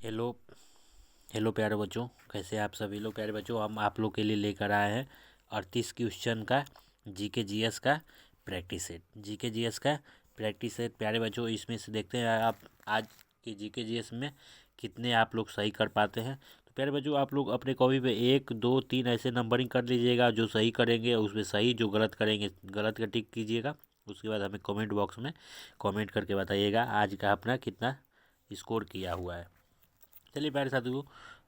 Hello. Hello प्यारे बच्चों, कैसे आप सभी लोग। प्यारे बच्चों, हम आप लोग के लिए लेकर आए हैं 38 क्वेश्चन का जीके जीएस का प्रैक्टिस सेट। जीके जीएस का प्रैक्टिस सेट प्यारे बच्चों, इसमें से देखते हैं आप आज के जीके जीएस में कितने आप लोग सही कर पाते हैं। तो प्यारे बच्चों, आप लोग अपने कॉपी पे 1 2 3 ऐसे नंबरिंग कर लीजिएगा। जो सही करेंगे उसमें सही, जो गलत करेंगे गलत का टिक कीजिएगा। उसके बाद हमें कमेंट बॉक्स में कमेंट करके बताइएगा आज का अपना कितना स्कोर किया हुआ है। चलिए प्यारे साथियों,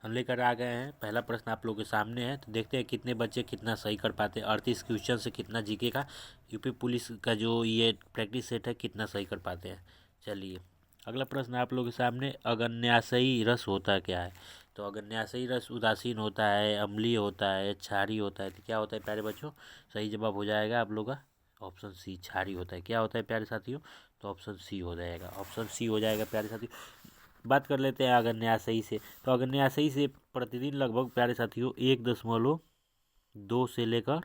हम लेकर आ गए हैं। पहला प्रश्न आप लोगों के सामने है, तो देखते हैं कितने बच्चे कितना सही कर पाते हैं। 38 क्वेश्चन से कितना जीके का यूपी पुलिस का जो ये प्रैक्टिस सेट है कितना सही कर पाते हैं। चलिए अगला प्रश्न आप लोगों के सामने, अगन्याशयी रस होता क्या है। तो अगन्याशयी रस उदासीन होता है, अम्लीय होता है, क्षारीय होता है। तो क्या होता है प्यारे बच्चों, सही जवाब हो जाएगा आप लोग का ऑप्शन सी, क्षारीय होता है। क्या होता है प्यारे साथियों, तो ऑप्शन सी हो जाएगा, ऑप्शन सी हो जाएगा प्यारे साथियों। बात कर लेते हैं अगन्याशयी से। तो अगन्याशयी से प्रतिदिन लगभग प्यारे साथियों 1.2 से लेकर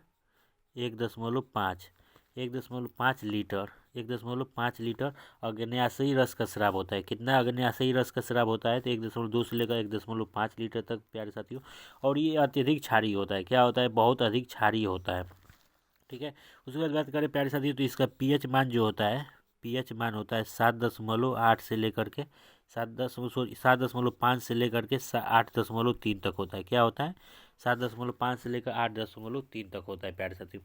1.5 1.5 लीटर 1.5 लीटर अग्न्याशयी रस का स्राव होता है। कितना अग्न्याशयी रस का स्राव होता है, तो 1.2 से लेकर 1.5 लीटर तक प्यारे साथियों। और ये अत्यधिक क्षारीय होता है। क्या होता है, बहुत अधिक क्षारीय होता है। ठीक है। उसके बाद बात करें प्यारे साथियों, तो इसका पीएच मान जो होता है, पीएच मान होता है 7.8 से लेकर के 7.5 से लेकर के 8.3 तक होता है। क्या होता है, 7.5 से लेकर 8.3 तक होता है प्यारे साथियों।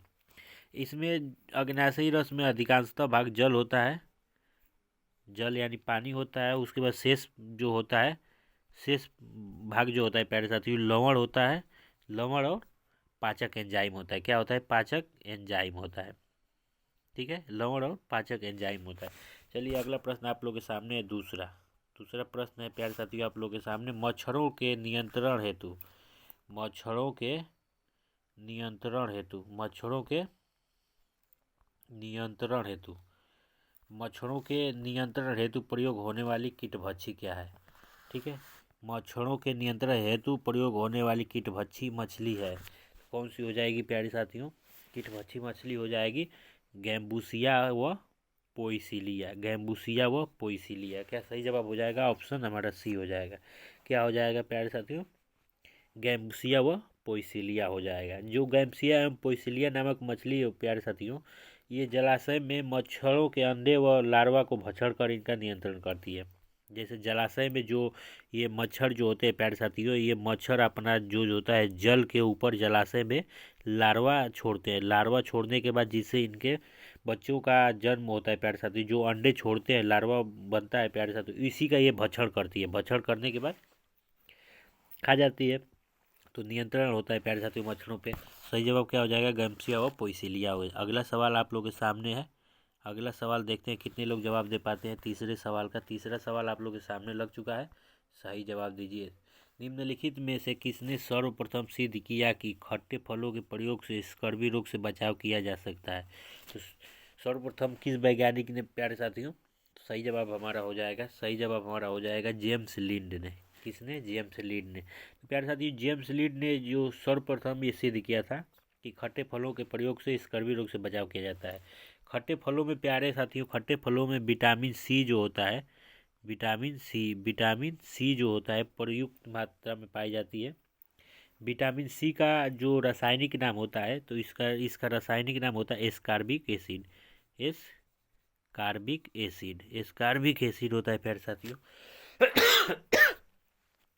इसमें अग्न्याशयी रस में अधिकांशतः भाग जल होता है, जल यानी पानी होता है। उसके बाद शेष जो होता है, शेष भाग जो होता है प्यारे साथियों लवण होता है। लवण और पाचक एंजाइम होता है। क्या होता है, पाचक एंजाइम होता है। ठीक है, लवण और पाचक एंजाइम होता है। चलिए अगला प्रश्न आप लोग के सामने है, दूसरा दूसरा प्रश्न है प्यारे साथियों आप लोग के सामने, मच्छरों के नियंत्रण हेतु मच्छरों के नियंत्रण हेतु मच्छरों के नियंत्रण हेतु मच्छरों के नियंत्रण हेतु प्रयोग होने वाली कीटभक्षी क्या है। ठीक है, मच्छरों के नियंत्रण हेतु प्रयोग होने वाली कीटभक्षी मछली है। कौन सी हो जाएगी प्यारे साथियों, कीटभक्षी मछली हो जाएगी गैम्बूसिया व पोइसिलिया। गैम्बूसिया व पोइसिलिया। क्या सही जवाब हो जाएगा, ऑप्शन हमारा सी हो जाएगा। क्या हो जाएगा प्यारे साथियों, गैम्बूसिया व पोइसिलिया हो जाएगा। जो गैम्बूसिया एवं पोइसिलिया नामक मछली है प्यारे साथियों, ये जलाशय में मच्छरों के अंडे व लार्वा को भक्षण कर इनका नियंत्रण करती है। जैसे जलाशय में जो ये मच्छर जो होते हैं प्यारे साथियों, ये मच्छर अपना जो होता है जल के ऊपर जलाशय में लार्वा छोड़ते हैं। लार्वा छोड़ने के बाद जिससे इनके बच्चों का जन्म होता है प्यारे साथियों, जो अंडे छोड़ते हैं, लार्वा बनता है प्यारे साथियों, इसी का ये भक्षण करती है। भक्षण करने के बाद खा जाती है। तो नियंत्रण होता है प्यारे साथियों मच्छरों पे। सही जवाब क्या हो जाएगा, गैम्पसिया और पोइसिलिया हो। अगला सवाल आप लोगों के सामने है। अगला सवाल देखते हैं कितने लोग जवाब दे पाते हैं। तीसरे सवाल का तीसरा सवाल आप लोगों के सामने लग चुका है। सही जवाब दीजिए। निम्नलिखित में से किसने सर्वप्रथम सिद्ध किया कि खट्टे फलों के प्रयोग से स्कर्वी रोग से बचाव किया जा सकता है। तो सर्वप्रथम किस वैज्ञानिक ने प्यारे साथियों, तो सही जवाब हमारा हो जाएगा, सही जवाब हमारा हो जाएगा जेम्स लिंड ने। किसने, जेम्स लीड ने। तो प्यारे साथियों जेम्स लीड ने जो सर्वप्रथम ये सिद्ध किया था कि खट्टे फलों के प्रयोग से स्कर्वी रोग से बचाव किया जाता है। खट्टे फलों में प्यारे साथियों, खट्टे फलों में विटामिन सी जो होता है, विटामिन सी जो होता है प्रयुक्त मात्रा में पाई जाती है। विटामिन सी का जो रासायनिक नाम होता है, तो इसका इसका रासायनिक नाम होता है एस्कार्बिक एसिड। एस्कार्बिक एसिड होता है प्यारे साथियों।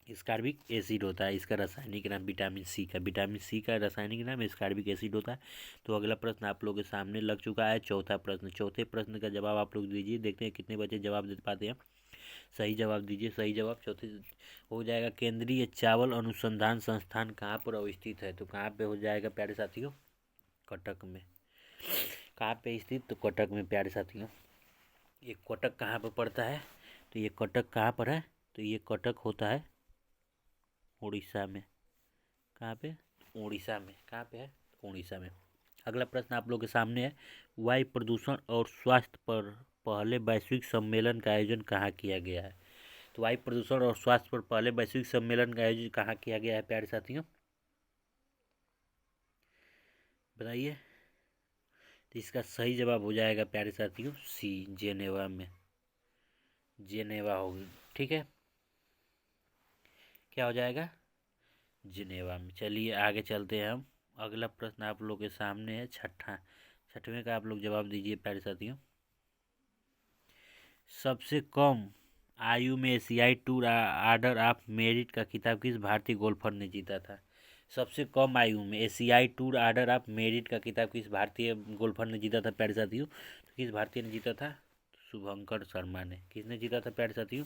स्कार्बिक एसिड होता है इसका रासायनिक नाम विटामिन सी का रासायनिक नाम स्कार्बिक एसिड होता है। तो अगला प्रश्न आप लोगों के सामने लग चुका है, चौथा प्रश्न। चौथे प्रश्न का जवाब आप लोग दीजिए, देखते हैं कितने बच्चे जवाब दे पाते हैं। सही जवाब दीजिए। सही जवाब चौथे हो जाएगा, केंद्रीय चावल अनुसंधान संस्थान कहाँ पर अवस्थित है। तो कहाँ पे हो जाएगा प्यारे साथियों, कटक में। कहाँ पे स्थित, तो कटक में प्यारे साथियों। ये कटक कहाँ पर पड़ता है, तो ये कटक कहाँ पर है, तो ये कटक होता है उड़ीसा में। कहाँ पे, उड़ीसा में। कहाँ पे है, उड़ीसा में। अगला प्रश्न आप लोग के सामने है, वायु प्रदूषण और स्वास्थ्य पर पहले वैश्विक सम्मेलन का आयोजन कहाँ किया गया है। तो वायु प्रदूषण और स्वास्थ्य पर पहले वैश्विक सम्मेलन का आयोजन कहाँ किया गया है प्यारे साथियों, बताइए। तो इसका सही जवाब हो जाएगा प्यारे साथियों सी, जेनेवा में। जेनेवा होगी। ठीक है। क्या हो जाएगा? जिनेवा में। चलिए आगे चलते हैं हम। अगला प्रश्न आप लोग के सामने है छठवें का आप लोग जवाब दीजिए प्यारे साथियों। सबसे कम आयु में एशियाई टूर ऑर्डर ऑफ मेरिट का खिताब किस भारतीय गोल्फर ने जीता था? सबसे कम आयु में एशियाई टूर ऑर्डर ऑफ मेरिट का खिताब किस भारतीय गोल्फर ने जीता था प्यारे साथियों? तो किस भारतीय ने जीता था? शुभंकर शर्मा ने। किसने जीता था प्यारे साथियों?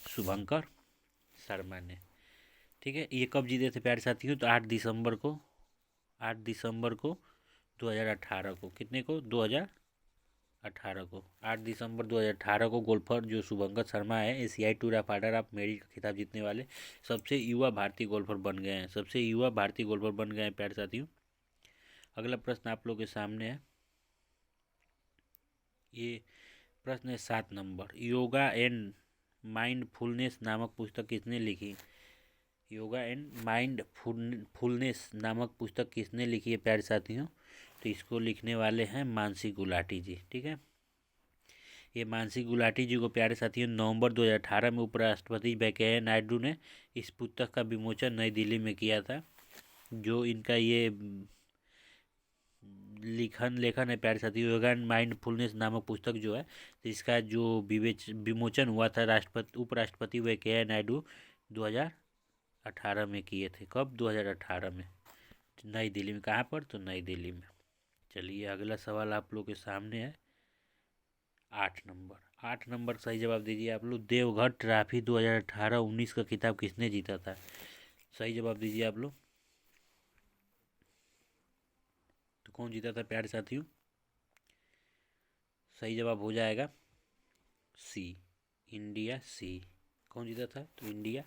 शुभंकर शर्मा ने। ठीक है, ये कब जीते थे प्यारे साथियों? तो 8 दिसंबर को 2018 को। कितने को? 2018 को। 8 दिसंबर 2018 को गोल्फर जो शुभंकर शर्मा है एशियाई tour of order of merit का खिताब जीतने वाले सबसे युवा भारतीय गोल्फर बन गए हैं। सबसे युवा भारतीय गोल्फर बन गए हैं प्यारे साथियों। अगला प्रश्न आप लोग के सामने है। ये प्रश्न है 7 नंबर। योगा एंड माइंडफुलनेस नामक पुस्तक किसने लिखी? योगा एंड माइंडफुलनेस नामक पुस्तक किसने लिखी है प्यारे साथियों? तो इसको लिखने वाले हैं मानसी गुलाटी जी। ठीक है, ये मानसी गुलाटी जी को प्यारे साथियों नवंबर 2018 में उपराष्ट्रपति वेंकैया नायडू ने इस पुस्तक का विमोचन नई दिल्ली में किया था। जो इनका ये लेखन है प्यारे साथियों, योगा एंड माइंडफुलनेस नामक पुस्तक जो है, इसका जो विमोचन हुआ था उपराष्ट्रपति वेंकैया नायडू 2018 में किए थे। कब? 2018 में, नई दिल्ली में। कहाँ पर? तो नई दिल्ली में। चलिए अगला सवाल आप लोग के सामने है 8 नंबर सही जवाब दीजिए आप लोग। देवघर ट्रॉफी 2018-19 का खिताब किसने जीता था? सही जवाब दीजिए आप लोग। तो कौन जीता था प्यारे साथियों? सही जवाब हो जाएगा सी, इंडिया सी। कौन जीता था? तो इंडिया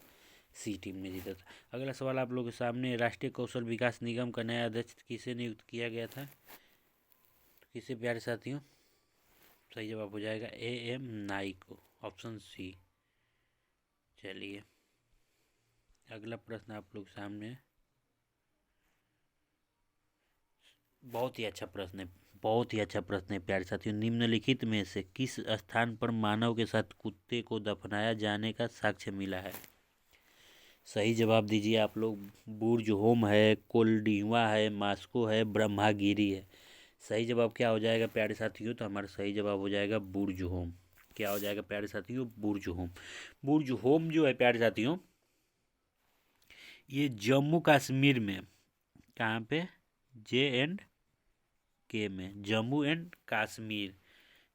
सी टीम ने जीता था। अगला सवाल आप लोगों के सामने, राष्ट्रीय कौशल विकास निगम का नया अध्यक्ष किसे नियुक्त किया गया था? तो किसे प्यारे साथियों? सही जवाब हो जाएगा AM नाइक को, ऑप्शन सी। चलिए अगला प्रश्न आप लोग सामने है। बहुत ही अच्छा प्रश्न है, बहुत ही अच्छा प्रश्न है प्यारे साथियों। निम्नलिखित में से किस स्थान पर मानव के साथ कुत्ते को दफनाया जाने का साक्ष्य मिला है? सही जवाब दीजिए आप लोग। बुर्ज होम है, कोल्डिवा है, मास्को है, ब्रह्मागिरी है। सही जवाब क्या हो जाएगा प्यारे साथियों? तो हमारा सही जवाब हो जाएगा बुर्ज होम। क्या हो जाएगा प्यारे साथियों? बुर्ज होम। बुर्ज होम जो है प्यारे साथियों, ये जम्मू कश्मीर में, कहाँ पे? JNK में, जम्मू एंड कश्मीर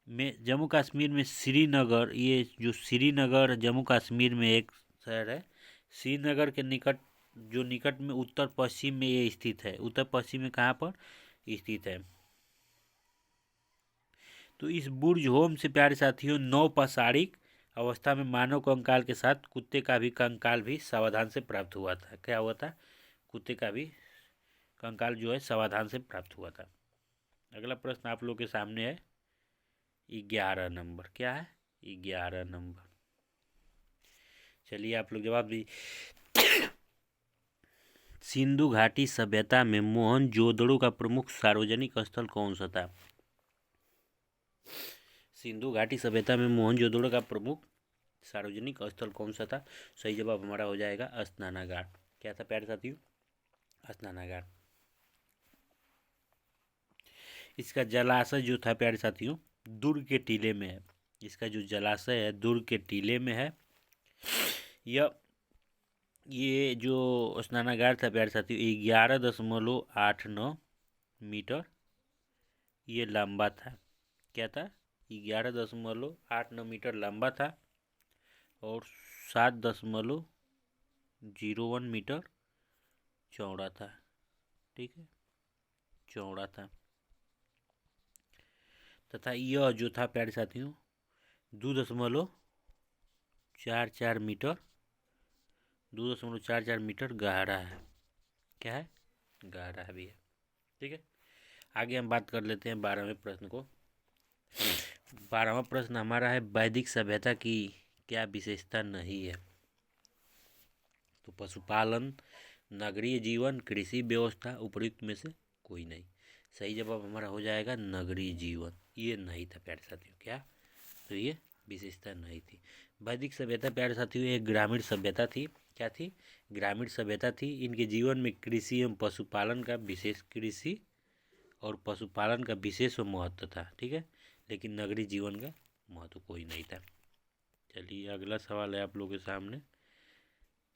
में। जम्मू कश्मीर में श्रीनगर, ये जो श्रीनगर जम्मू कश्मीर में एक शहर है, श्रीनगर के निकट में उत्तर पश्चिम में ये स्थित है। उत्तर पश्चिम में कहाँ पर स्थित है? तो इस बुर्ज होम से प्यारे साथियों नौपचारिक अवस्था में मानव कंकाल के साथ कुत्ते का भी कंकाल भी सावधान से प्राप्त हुआ था। क्या हुआ था? कुत्ते का भी कंकाल जो है सावधान से प्राप्त हुआ था। अगला प्रश्न आप लोग के सामने है 11 नंबर। क्या है? 11 नंबर। चलिए आप लोग जवाब दीजिए। सिंधु घाटी सभ्यता में मोहनजोदड़ो का प्रमुख सार्वजनिक स्थल कौन सा था? सिंधु घाटी सभ्यता में मोहनजोदड़ो का प्रमुख सार्वजनिक स्थल कौन सा था? सही जवाब हमारा हो जाएगा स्नानागार। क्या था प्यारे साथियों? स्नानागार। इसका जलाशय जो था प्यारे साथियों दुर्ग के टीले में है। इसका जो जलाशय है दुर्ग के टीले में है। ये जो स्नानागार था प्यारे साथियों 11.89 मीटर ये लंबा था। क्या था? 11.89 मीटर लंबा था और 7.01 मीटर चौड़ा था। ठीक है, चौड़ा था। तथा यह जो था प्यारे साथियों 2.44 मीटर 2.44 मीटर गहरा है। क्या है? गहरा भी है। ठीक है, आगे हम बात कर लेते हैं 12वें प्रश्न को। 12वां प्रश्न हमारा है वैदिक सभ्यता की क्या विशेषता नहीं है? तो पशुपालन, नगरीय जीवन, कृषि व्यवस्था, उपयुक्त में से कोई नहीं। सही जवाब हमारा हो जाएगा नगरीय जीवन। ये नहीं था प्यारे साथियों। क्या? तो ये विशेषता नहीं थी। वैदिक सभ्यता प्यारे साथियों एक ग्रामीण सभ्यता थी क्या थी? ग्रामीण सभ्यता थी। इनके जीवन में कृषि एवं पशुपालन का विशेष कृषि और पशुपालन का विशेष महत्व था। ठीक है, लेकिन नगरीय जीवन का महत्व कोई नहीं था। चलिए अगला सवाल है आप लोगों के सामने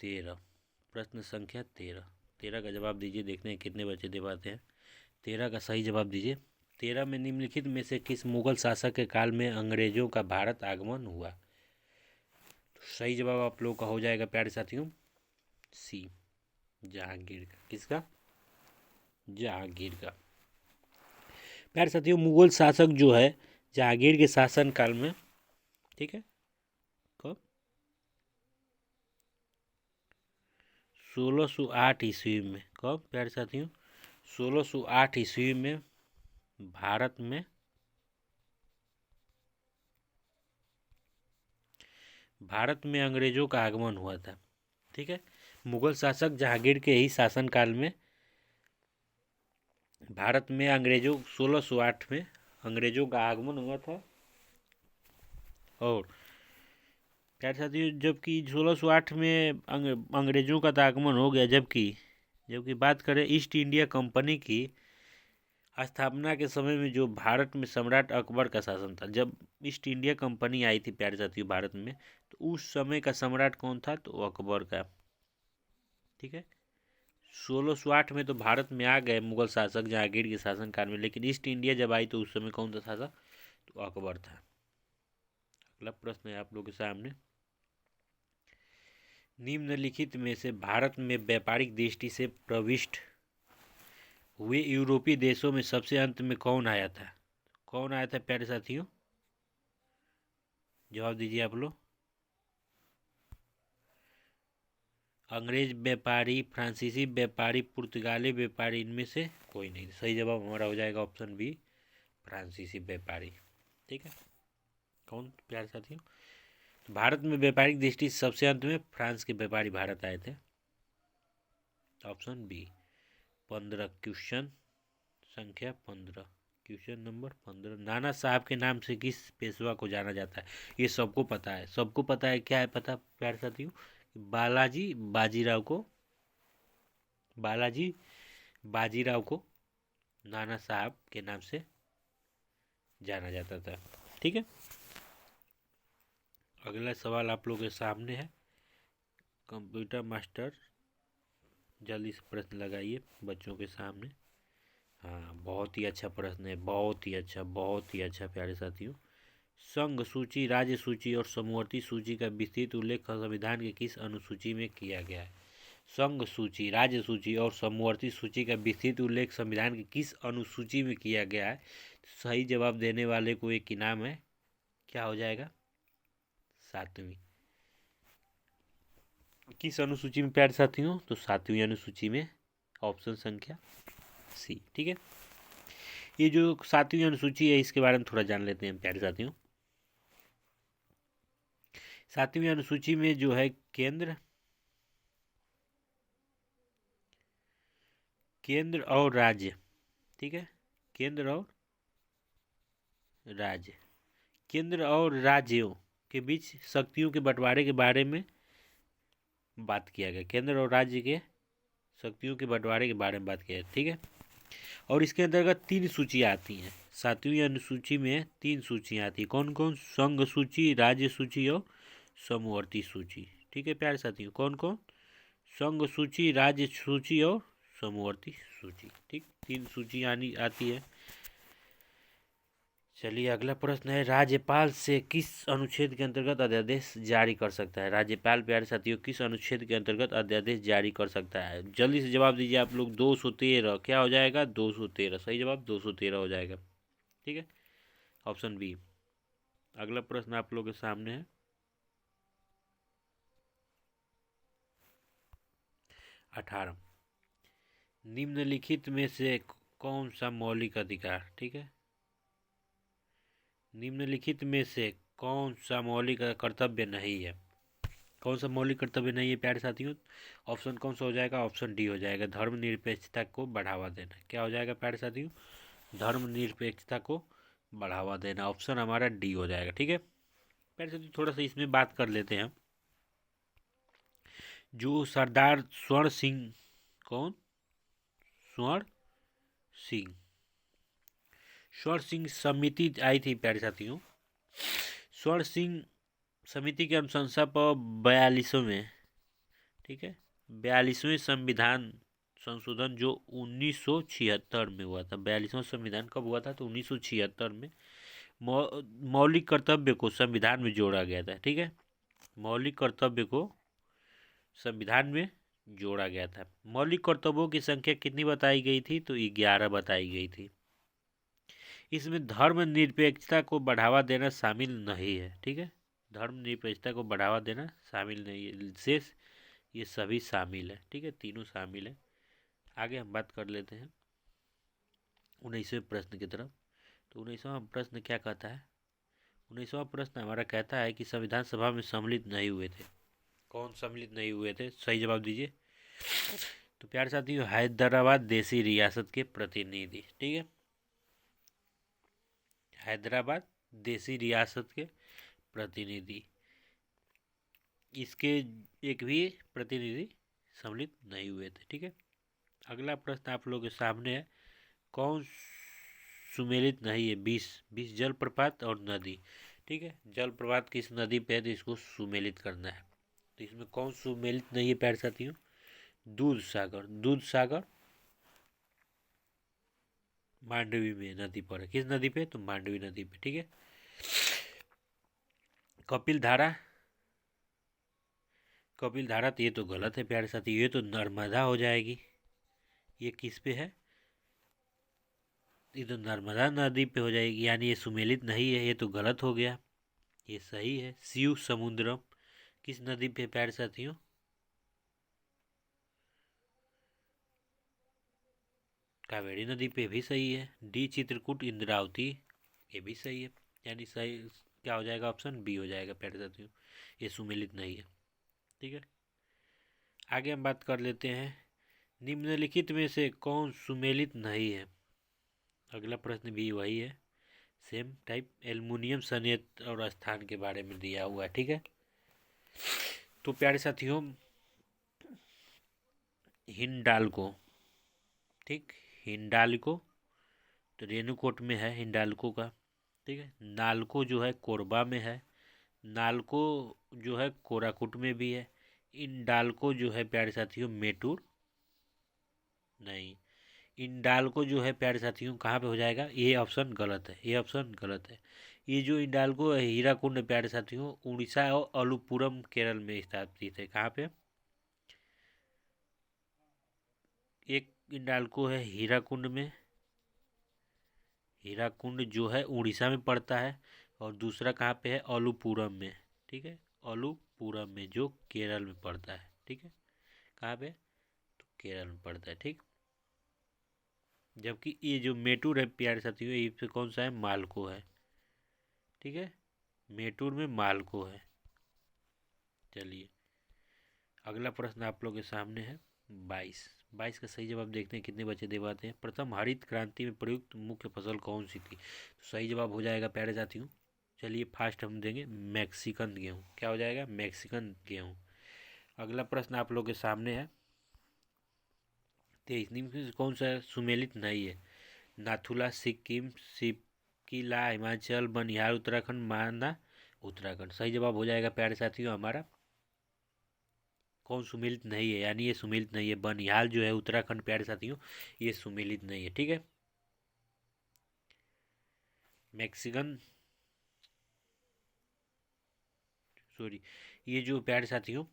13, प्रश्न संख्या 13। 13 का जवाब दीजिए, देखते हैं कितने बच्चे दे पाते हैं। 13 का सही जवाब दीजिए। 13 में निम्नलिखित में से किस मुगल शासक के काल में अंग्रेजों का भारत आगमन हुआ? तो सही जवाब आप लोगों का हो जाएगा प्यारे साथियों सी, जहांगीर का। किसका? जहांगीर का। प्यारे साथियों मुगल शासक जो है जहांगीर के शासन काल में, ठीक है, कब? 1608 ईस्वी में। कब प्यारे साथियों? 1608 ईस्वी में भारत में अंग्रेजों का आगमन हुआ था। ठीक है, मुगल शासक जहांगीर के ही शासनकाल में भारत में अंग्रेजों 1608 में अंग्रेजों का आगमन हुआ था। और प्यारे साथियों जबकि 1608 में अंग्रेजों का तो आगमन हो गया, जबकि बात करें ईस्ट इंडिया कंपनी की स्थापना के समय में जो भारत में सम्राट अकबर का शासन था, जब ईस्ट इंडिया कंपनी आई थी प्यारे साथियों भारत में, तो उस समय का सम्राट कौन था? तो अकबर का। ठीक है, 1608 में तो भारत में आ गए मुगल शासक जहांगीर के शासनकाल में, लेकिन ईस्ट इंडिया जब आई तो उस समय कौन था शासक? तो अकबर था। अगला प्रश्न है आप लोगों के सामने, निम्नलिखित में से भारत में व्यापारिक दृष्टि से प्रविष्ट हुए यूरोपीय देशों में सबसे अंत में कौन आया था? कौन आया था प्यारे साथियों? जवाब दीजिए आप लोग। अंग्रेज व्यापारी, फ्रांसीसी व्यापारी, पुर्तगाली व्यापारी, इनमें से कोई नहीं। सही जवाब हमारा हो जाएगा ऑप्शन बी, फ्रांसीसी व्यापारी। ठीक है, कौन प्यारे साथियों? भारत में व्यापारिक दृष्टि सबसे अंत में फ्रांस के व्यापारी भारत आए थे। Option B. 15 क्वेश्चन संख्या 15, क्वेश्चन नंबर 15, नाना साहब के नाम से किस पेशवा को जाना जाता है? ये सबको पता है, सबको पता है। क्या है पता प्यारे साथियों? बालाजी बाजीराव को नाना साहब के नाम से जाना जाता था। ठीक है, अगला सवाल आप लोगों के सामने है। कंप्यूटर मास्टर जल्दी से प्रश्न लगाइए बच्चों के सामने। हाँ, बहुत ही अच्छा प्रश्न है, बहुत ही अच्छा, बहुत ही अच्छा प्यारे साथियों। संघ सूची, राज्य सूची और समवर्ती सूची का विस्तृत उल्लेख संविधान के किस अनुसूची में किया गया है? संघ सूची, राज्य सूची और समवर्ती सूची का विस्तृत उल्लेख संविधान की किस अनुसूची में किया गया है? सही जवाब देने वाले को एक इनाम है। क्या हो जाएगा? 7वीं। किस अनुसूची में प्यारे साथियों? तो 7वीं अनुसूची में, ऑप्शन संख्या सी। ठीक है, ये जो 7वीं अनुसूची है इसके बारे में थोड़ा जान लेते हैं प्यारे साथियों। 7वीं अनुसूची में जो है केंद्र और राज्य, ठीक है, केंद्र और राज्य, केंद्र और राज्यों के बीच शक्तियों के बंटवारे के बारे में बात किया गया। केंद्र और राज्य के शक्तियों के बंटवारे के बारे में बात किया गया। ठीक है, और इसके अंतर्गत 3 सूचियाँ आती हैं। 7वीं अनुसूची में 3 सूचियाँ आती हैं। कौन कौन? संघ सूची, राज्य सूची और समवर्ती सूची। ठीक है प्यारे साथियों, कौन कौन? संघ सूची, राज्य सूची और समवर्ती सूची। ठीक, 3 सूची आती है। चलिए अगला प्रश्न है, राज्यपाल से किस अनुच्छेद के अंतर्गत अध्यादेश जारी कर सकता है? राज्यपाल प्यारे साथियों किस अनुच्छेद के अंतर्गत अध्यादेश जारी कर सकता है? जल्दी से जवाब दीजिए आप लोग। 213। क्या हो जाएगा? 213। सही जवाब 213 हो जाएगा। ठीक है, ऑप्शन बी। अगला प्रश्न आप लोग के सामने है, 18, निम्नलिखित में से कौन सा मौलिक अधिकार, ठीक है, निम्नलिखित में से कौन सा मौलिक कर्तव्य नहीं है? कौन सा मौलिक कर्तव्य नहीं है प्यारे साथियों? ऑप्शन कौन सा हो जाएगा? ऑप्शन डी हो जाएगा, धर्मनिरपेक्षता को बढ़ावा देना। क्या हो जाएगा प्यारे साथियों? धर्मनिरपेक्षता को बढ़ावा देना। ऑप्शन हमारा डी हो जाएगा। ठीक है प्यारे साथियों, थोड़ा सा इसमें बात कर लेते हैं। जो सरदार स्वर्ण सिंह, कौन? स्वर्ण सिंह, स्वर्ण सिंह समिति आई थी प्यारे साथियों। स्वर्ण सिंह समिति की अनुशंसा पर 42वें, ठीक है, 42वें संविधान संशोधन जो 1976 में हुआ था। 42वां संविधान कब हुआ था? तो 1976 में मौलिक कर्तव्य को संविधान में जोड़ा गया था। ठीक है, मौलिक कर्तव्य को संविधान में जोड़ा गया था। मौलिक कर्तव्यों की संख्या कितनी बताई गई थी? तो 11 बताई गई थी। इसमें धर्म निरपेक्षता को बढ़ावा देना शामिल नहीं है। ठीक है, धर्म निरपेक्षता को बढ़ावा देना शामिल नहीं है, शेष ये सभी शामिल है। ठीक है, तीनों शामिल है। आगे हम बात कर लेते हैं 19वें प्रश्न की तरफ। तो 19वां प्रश्न क्या कहता है? 19वां प्रश्न हमारा कहता है कि संविधान सभा में सम्मिलित नहीं हुए थे। कौन सम्मिलित नहीं हुए थे? सही जवाब दीजिए। तो प्यारे साथियों, हैदराबाद देसी रियासत के प्रतिनिधि। ठीक है, हैदराबाद देसी रियासत के प्रतिनिधि, इसके एक भी प्रतिनिधि सम्मिलित नहीं हुए थे। ठीक है, अगला प्रश्न आप लोगों के सामने है, कौन सुमेलित नहीं है? 20 जलप्रपात और नदी। ठीक है, जलप्रपात किस नदी पे है तो इसको सुमेलित करना है। तो इसमें कौन सुमेलित नहीं है प्यारे साथियों? दूध सागर। दूध सागर मांडवी में नदी पर है। किस नदी पे? तो मांडवी नदी पे। ठीक है, कपिल धारा। कपिल धारा तो ये तो गलत है प्यारे साथी, ये तो नर्मदा हो जाएगी। ये किस पे है? ये तो नर्मदा नदी पे हो जाएगी, यानी ये सुमेलित नहीं है, ये तो गलत हो गया। ये सही है, शिव समुद्रम किस नदी पे प्यारे साथियों? कावेरी नदी पे भी सही है। डी चित्रकूट इंद्रावती, ये भी सही है, यानी सही क्या हो जाएगा? ऑप्शन बी हो जाएगा प्यारे साथियों, ये सुमेलित नहीं है। ठीक है, आगे हम बात कर लेते हैं, निम्नलिखित में से कौन सुमेलित नहीं है? अगला प्रश्न भी वही है, सेम टाइप, एल्युमिनियम संयंत्र और स्थान के बारे में दिया हुआ है। ठीक है, तो प्यारे साथियों, हिंडाल्को, ठीक, हिंडाल्को तो रेणुकूट में है हिंडाल्को का। ठीक है, नालको जो है कोरबा में है। नालको जो है कोराकुट में भी है। इंडाल्को जो है प्यारे साथियों मेटूर, नहीं, इंडाल्को जो है प्यारे साथियों कहाँ पे हो जाएगा? ये ऑप्शन गलत है, ये ऑप्शन गलत है। ये जो इंडाल्को है हीराकुंड प्यारे साथियों उड़ीसा और अलुपुरम केरल में स्थापित है। कहाँ पे? एक इंडाल्को है हीराकुंड में, हीराकुंड जो है उड़ीसा में पड़ता है, और दूसरा कहाँ पे है? अलुपुरम में। ठीक है, अलुपुरम में जो केरल में पड़ता है। ठीक है, कहाँ पे? तो केरल में पड़ता है। ठीक, जबकि ये जो मेटूर है प्यारे साथियों ये पे कौन सा है? मालको है। ठीक है, मेटूर में मालको है। चलिए, अगला प्रश्न आप लोग के सामने है 22। 22 का सही जवाब देखते हैं कितने बच्चे दे पाते हैं। प्रथम हरित क्रांति में प्रयुक्त मुख्य फसल कौन सी थी? तो सही जवाब हो जाएगा प्यारे साथियों, चलिए फास्ट हम देंगे, मैक्सिकन गेहूँ। क्या हो जाएगा? मैक्सिकन गेहूँ। अगला प्रश्न आप लोग के सामने है 23, निम्न में से कौन सा सुमेलित नहीं है? नाथुला सिक्किम, सिपकिला हिमाचल, बनिहाल उत्तराखंड, माना उत्तराखंड। सही जवाब हो जाएगा प्यारे साथियों हमारा, कौन सुमेलित नहीं है, यानी ये सुमेलित नहीं है। बनिहाल जो है उत्तराखंड प्यारे साथियों ये सुमेलित नहीं है। ठीक है, मैक्सिकन, सॉरी, ये जो प्यारे साथियों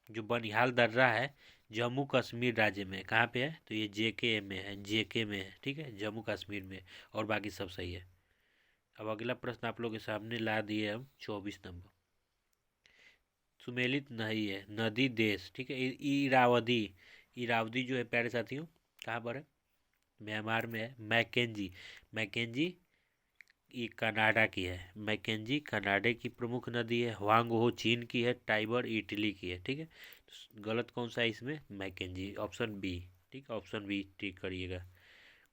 जो बनिहाल दर्रा है जम्मू कश्मीर राज्य में, कहाँ पे है? तो ये जेके में है, जेके में है। ठीक है, जम्मू कश्मीर में, और बाकी सब सही है। अब अगला प्रश्न आप लोग के सामने ला दिए हम 24 नंबर, सुमेलित नहीं है नदी देश। ठीक है, इरावदी, इरावदी जो है प्यारे साथियों कहाँ पर है? म्यांमार में है। मैकेंजी, मैकेंजी ये कनाडा की है। मैकेंजी कनाडा की प्रमुख नदी है। हुआंगहो चीन की है। टाइबर इटली की है। ठीक है, तो गलत कौन सा है इसमें? Mackenzie, option B. ठीक, ऑप्शन बी टिक करिएगा।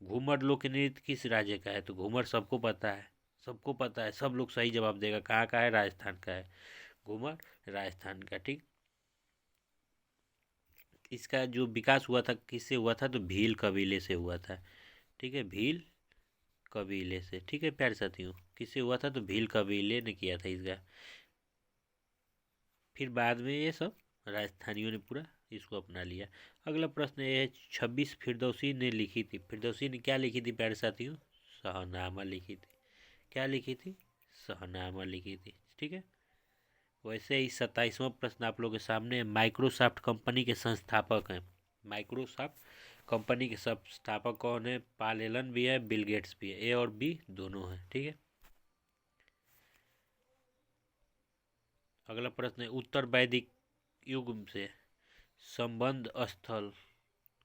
घूमर लोक नृत्य किस राज्य का है? तो घूमर सबको पता है, सबको पता है, सब लोग सही जवाब देगा। कहाँ का है? राजस्थान का है घूमर, राजस्थान का। ठीक, इसका जो विकास हुआ था किससे हुआ था, तो भील कबीले से हुआ था। ठीक है, भील कबीले से। ठीक है प्यारे साथियों, किससे हुआ था, तो भील कबीले ने किया था इसका। फिर बाद में ये सब राजस्थानियों ने पूरा इसको अपना लिया। अगला प्रश्न ये है, 26 फिरदौसी ने लिखी थी। फिरदौसी ने क्या लिखी थी प्यारे साथियों, शाहनामा लिखी थी। क्या लिखी थी, शाहनामा लिखी थी। ठीक है, वैसे ही 27वां प्रश्न आप लोगों के सामने, माइक्रोसॉफ्ट कंपनी के संस्थापक हैं। माइक्रोसॉफ्ट कंपनी के संस्थापक कौन है, पॉल एलन भी है, बिल गेट्स भी है, ए और बी दोनों हैं। ठीक है, अगला प्रश्न है, उत्तर वैदिक युग से संबंध स्थल,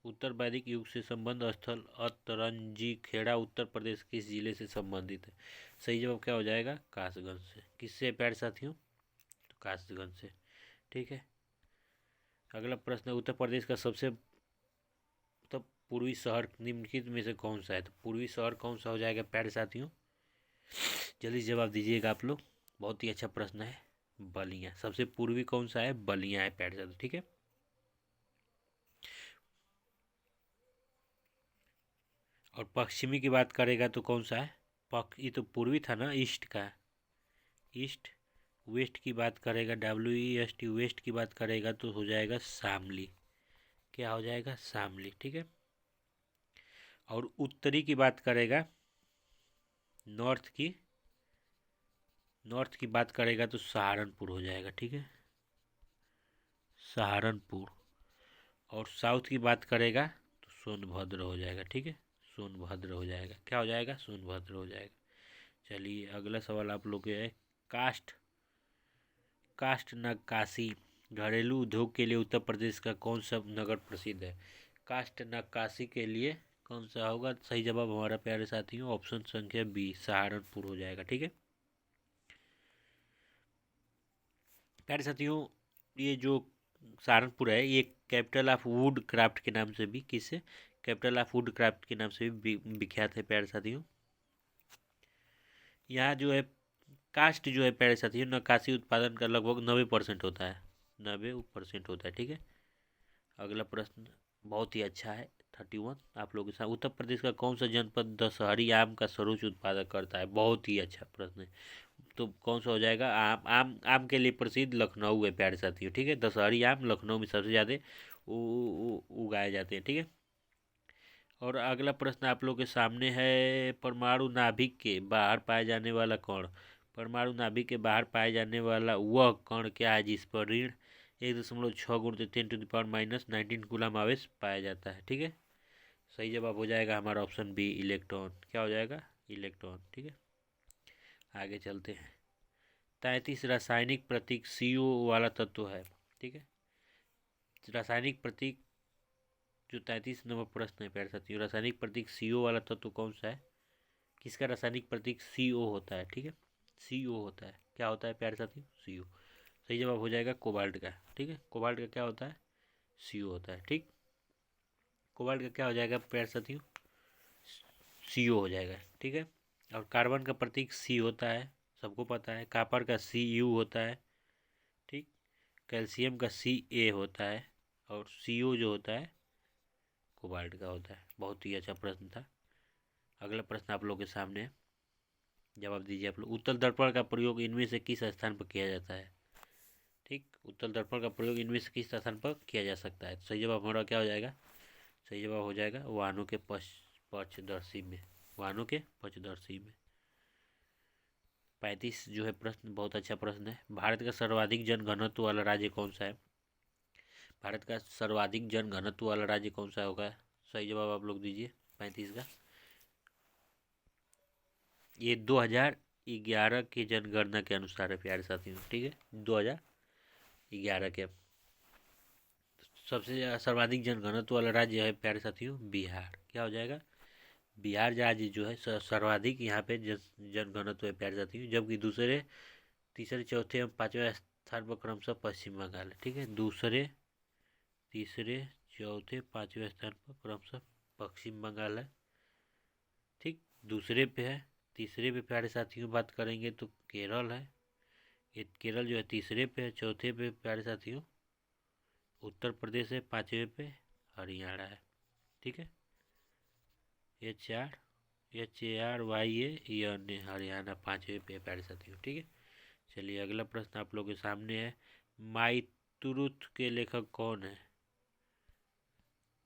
उत्तर वैदिक युग से संबंध स्थल अतरंजी खेड़ा उत्तर प्रदेश किस जिले से संबंधित है। सही जवाब क्या हो जाएगा, कासगंज से। किससे प्यारे साथियों, तो कासगंज से। ठीक है, अगला प्रश्न है, उत्तर प्रदेश का सबसे मतलब पूर्वी शहर निम्नलिखित में से कौन सा है। तो पूर्वी शहर कौन सा हो जाएगा प्यारे साथियों, जल्दी जवाब दीजिएगा आप लोग। बहुत ही अच्छा प्रश्न है, बलिया। सबसे पूर्वी कौन सा है, बलिया है प्यारे साथियों। ठीक है, और पश्चिमी की बात करेगा तो कौन सा है, पक ये तो पूर्वी था ना, ईस्ट का, ईस्ट। वेस्ट की बात करेगा, WEST, वेस्ट की बात करेगा तो हो जाएगा शामली। क्या हो जाएगा, शामली। ठीक है, और उत्तरी की बात करेगा, नॉर्थ की, नॉर्थ की बात करेगा तो सहारनपुर हो जाएगा। ठीक है, सहारनपुर। और साउथ की बात करेगा तो सोनभद्र हो जाएगा। ठीक है, सोनभद्र हो जाएगा। क्या हो जाएगा, सोनभद्र हो जाएगा। चलिए अगला सवाल आप लोग के है, कास्ट कास्ट नक्काशी घरेलू उद्योग के लिए उत्तर प्रदेश का कौन सा नगर प्रसिद्ध है। कास्ट नक्काशी के लिए कौन सा होगा, सही जवाब हमारा प्यारे साथियों ऑप्शन संख्या बी, सहारनपुर हो जाएगा। ठीक है प्यारे साथियों, ये जो सहारनपुर है ये कैपिटल ऑफ वुड क्राफ्ट के नाम से भी, किससे, कैपिटल ऑफ वुड क्राफ्ट के नाम से भी विख्यात है प्यारे साथियों। यहाँ जो है कास्ट जो है प्यारे साथियों, नक्काशी उत्पादन का लगभग 90% होता है, 90% होता है। ठीक है, अगला प्रश्न बहुत ही अच्छा है, 31 आप लोगों के साथ, उत्तर प्रदेश का कौन सा जनपद दशहरी आम का सर्वोच्च उत्पादक करता है। बहुत ही अच्छा प्रश्न है, तो कौन सा हो जाएगा, आम। आम आम के लिए प्रसिद्ध लखनऊ है प्यारे साथियों। ठीक है, दशहरी आम लखनऊ में सबसे ज़्यादा उगाए जाते हैं। ठीक है, और अगला प्रश्न आप लोग के सामने है, परमाणु नाभिक के बाहर पाए जाने वाला कण, परमाणु नाभिक के बाहर पाए जाने वाला वह कण क्या है जिस पर ऋण 1.6 × 10⁻⁻19 कूलम आवेश पाया जाता है। ठीक है, सही जवाब हो जाएगा हमारा ऑप्शन बी, इलेक्ट्रॉन। क्या हो जाएगा, इलेक्ट्रॉन। ठीक है, आगे चलते हैं, 33 रासायनिक प्रतीक CO वाला तत्व है। ठीक है, रासायनिक प्रतीक जो 33 नंबर प्रश्न है प्यारे साथियों, रासायनिक प्रतीक CO वाला तत्व कौन सा है, किसका रासायनिक प्रतीक CO होता है। ठीक है, CO होता है। क्या होता है प्यारे साथियों, CO। सही जवाब हो जाएगा कोबाल्ट का। ठीक है, कोबाल्ट का क्या होता है, CO होता है। ठीक, कोबाल्ट का क्या हो जाएगा प्यारे साथियों, CO हो जाएगा। ठीक है, और कार्बन का प्रतीक C होता है, सबको पता है। कापर का CU होता है। ठीक, कैल्शियम का CA होता है, और CO जो होता है कोबाल्ट का होता है। बहुत ही अच्छा प्रश्न था। अगला प्रश्न आप लोग के सामने है, जवाब दीजिए आप लोग। उत्तल दर्पण का प्रयोग इनमें से किस स्थान पर किया जाता है। ठीक, उत्तल दर्पण का प्रयोग इनमें से किस स्थान पर किया जा सकता है। सही जवाब हमारा क्या हो जाएगा, सही जवाब हो जाएगा वाहनों के पक्षदर्शी में, वाहनों के पक्षदर्शी में। 35 जो है प्रश्न बहुत अच्छा प्रश्न है, भारत का सर्वाधिक जनघनत्व वाला राज्य कौन सा है। भारत का सर्वाधिक जनघनत्व वाला राज्य कौन सा होगा, सही जवाब आप लोग दीजिए 35 का। ये 2011 के जनगणना के अनुसार है प्यारे साथियों। ठीक है, 2011 के। सबसे सर्वाधिक जनघनत्व वाला राज्य है प्यारे साथियों बिहार। क्या हो जाएगा, बिहार राज्य जो है सर्वाधिक यहाँ पे जनघनत्व है प्यारे साथियों, जबकि दूसरे तीसरे चौथे एवं पाँचवें स्थान पर क्रमशः पश्चिम बंगाल है। ठीक है, दूसरे तीसरे चौथे पाँचवें स्थान पर क्रमशः पश्चिम बंगाल है। ठीक, दूसरे पे है, तीसरे पे प्यारे साथियों बात करेंगे तो केरल है। ये केरल जो है तीसरे पे है, चौथे पे प्यारे साथियों उत्तर प्रदेश है 5वें पे, हरियाणा है। ठीक है, HRYA ये अन्य हरियाणा 5वें पे प्यारे साथियों। ठीक है, चलिए अगला प्रश्न आप लोगों के सामने है। माईतुरुथ के लेखक कौन है?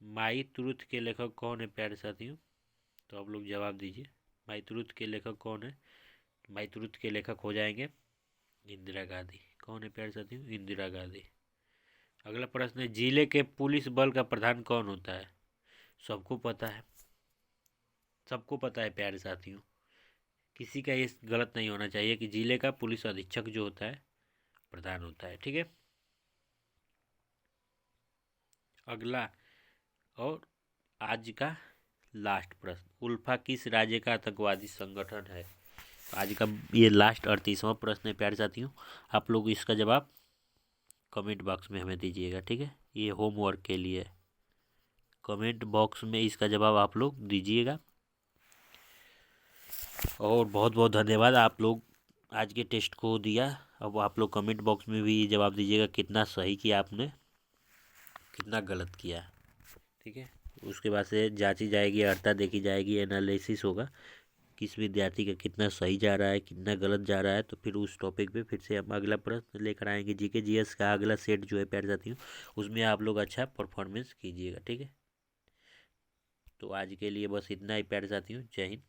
माईतुरुथ के लेखक कौन है प्यारे साथियों? तो आप लोग जवाब दीजिए, माईतुरुथ के लेखक कौन है? माईतुरुथ के लेखक हो जाएंगे इंदिरा गांधी। कौन है प्यारे साथियों? इंदिरा गांधी। अगला प्रश्न है, जिले के पुलिस बल का प्रधान कौन होता है? सबको पता है, सबको पता है प्यारे साथियों, किसी का ये गलत नहीं होना चाहिए कि जिले का पुलिस अधीक्षक जो होता है प्रधान होता है। ठीक है, अगला और आज का लास्ट प्रश्न, उल्फा किस राज्य का आतंकवादी संगठन है? आज का ये लास्ट 38वां प्रश्न है प्यारे साथियों। आप लोग इसका जवाब कमेंट बॉक्स में हमें दीजिएगा। ठीक है, ये होमवर्क के लिए कमेंट बॉक्स में इसका जवाब आप लोग दीजिएगा। और बहुत बहुत धन्यवाद, आप लोग आज के टेस्ट को दिया। अब आप लोग कमेंट बॉक्स में भी जवाब दीजिएगा कितना सही किया आपने, कितना गलत किया। ठीक है, उसके बाद से जांची जाएगी, अर्था देखी जाएगी, एनालिसिस होगा किस विद्यार्थी का कितना सही जा रहा है, कितना गलत जा रहा है। तो फिर उस टॉपिक पे फिर से हम अगला प्रश्न लेकर आएंगे। जीके जीएस का अगला सेट जो है प्यारे साथियों, उसमें आप लोग अच्छा परफॉर्मेंस कीजिएगा। ठीक है, तो आज के लिए बस इतना ही प्यारे साथियों, जय हिंद।